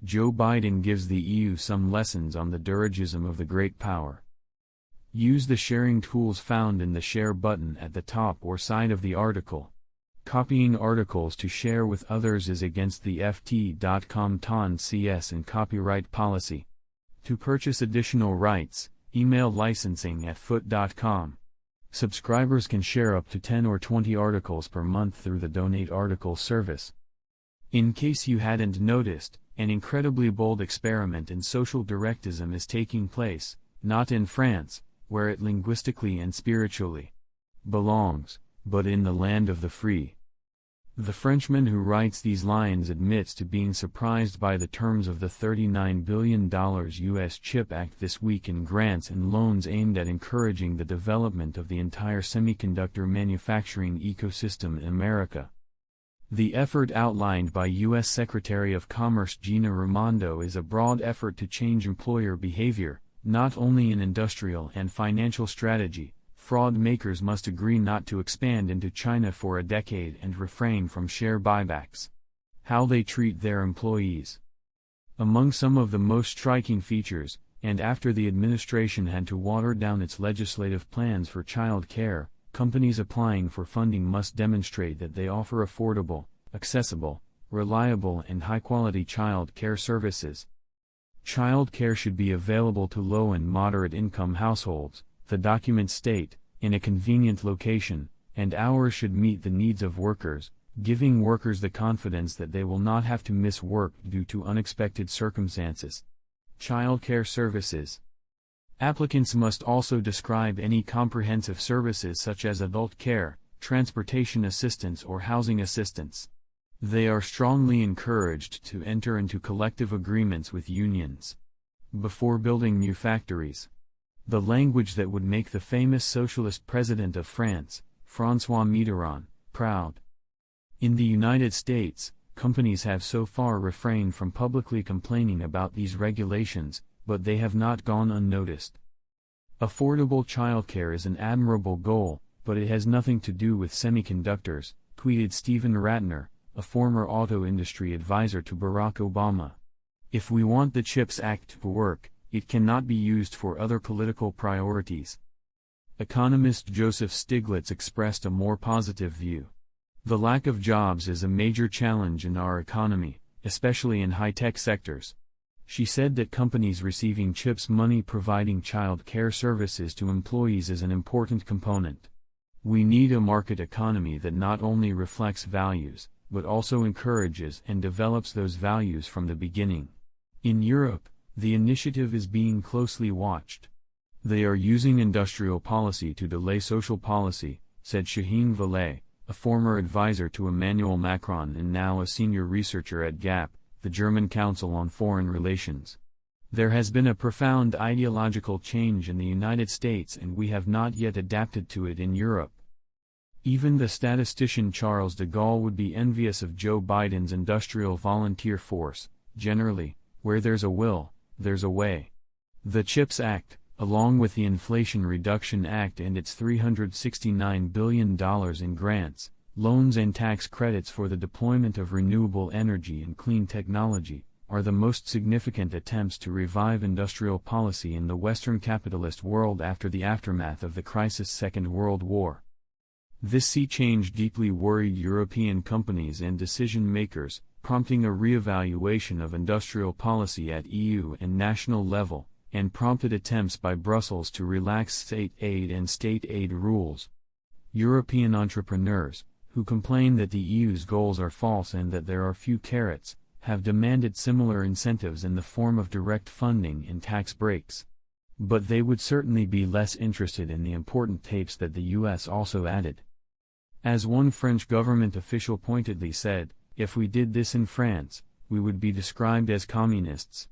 Joe Biden gives the EU some lessons on the dirigism of the great power. Use the sharing tools found in the share button at the top or side of the article. Copying articles to share with others is against the ft.com TON-CS and copyright policy. To purchase additional rights, email licensing@foot.com. Subscribers can share up to 10 or 20 articles per month through the Donate Articles service. In case you hadn't noticed, an incredibly bold experiment in social dirigism is taking place, not in France, where it linguistically and spiritually belongs, but in the land of the free. The Frenchman who writes these lines admits to being surprised by the terms of the $39 billion U.S. CHIP Act this week in grants and loans aimed at encouraging the development of the entire semiconductor manufacturing ecosystem in America. The effort outlined by U.S. Secretary of Commerce Gina Raimondo is a broad effort to change employer behavior, not only in industrial and financial strategy. Fraud makers must agree not to expand into China for a decade and refrain from share buybacks. How they treat their employees. Among some of the most striking features, and after the administration had to water down its legislative plans for child care, companies applying for funding must demonstrate that they offer affordable, accessible, reliable and high-quality child care services. Child care should be available to low and moderate-income households, the documents state, in a convenient location, and hours should meet the needs of workers, giving workers the confidence that they will not have to miss work due to unexpected circumstances. Child care services. Applicants must also describe any comprehensive services such as adult care, transportation assistance or housing assistance. They are strongly encouraged to enter into collective agreements with unions before building new factories. The language that would make the famous socialist president of France, François Mitterrand, proud. In the United States, companies have so far refrained from publicly complaining about these regulations, but they have not gone unnoticed. Affordable childcare is an admirable goal, but it has nothing to do with semiconductors, tweeted Stephen Ratner, a former auto industry advisor to Barack Obama. If we want the CHIPS Act to work, it cannot be used for other political priorities. Economist Joseph Stiglitz expressed a more positive view. The lack of jobs is a major challenge in our economy, especially in high-tech sectors. She said that companies receiving CHIPS money providing child care services to employees is an important component. We need a market economy that not only reflects values, but also encourages and develops those values from the beginning. In Europe, the initiative is being closely watched. They are using industrial policy to delay social policy, said Shaheen Valeh, a former advisor to Emmanuel Macron and now a senior researcher at GAP, the German Council on Foreign Relations. There has been a profound ideological change in the United States and we have not yet adapted to it in Europe. Even the statistician Charles de Gaulle would be envious of Joe Biden's industrial volunteer force. Generally, where there's a will, there's a way. The CHIPS Act, along with the Inflation Reduction Act and its $369 billion in grants, loans and tax credits for the deployment of renewable energy and clean technology, are the most significant attempts to revive industrial policy in the Western capitalist world after the aftermath of the crisis' Second World War. This sea change deeply worried European companies and decision-makers, prompting a re-evaluation of industrial policy at EU and national level, and prompted attempts by Brussels to relax state aid and state aid rules. European entrepreneurs, who complain that the EU's goals are false and that there are few carrots, have demanded similar incentives in the form of direct funding and tax breaks. But they would certainly be less interested in the important tapes that the US also added. As one French government official pointedly said, if we did this in France, we would be described as communists.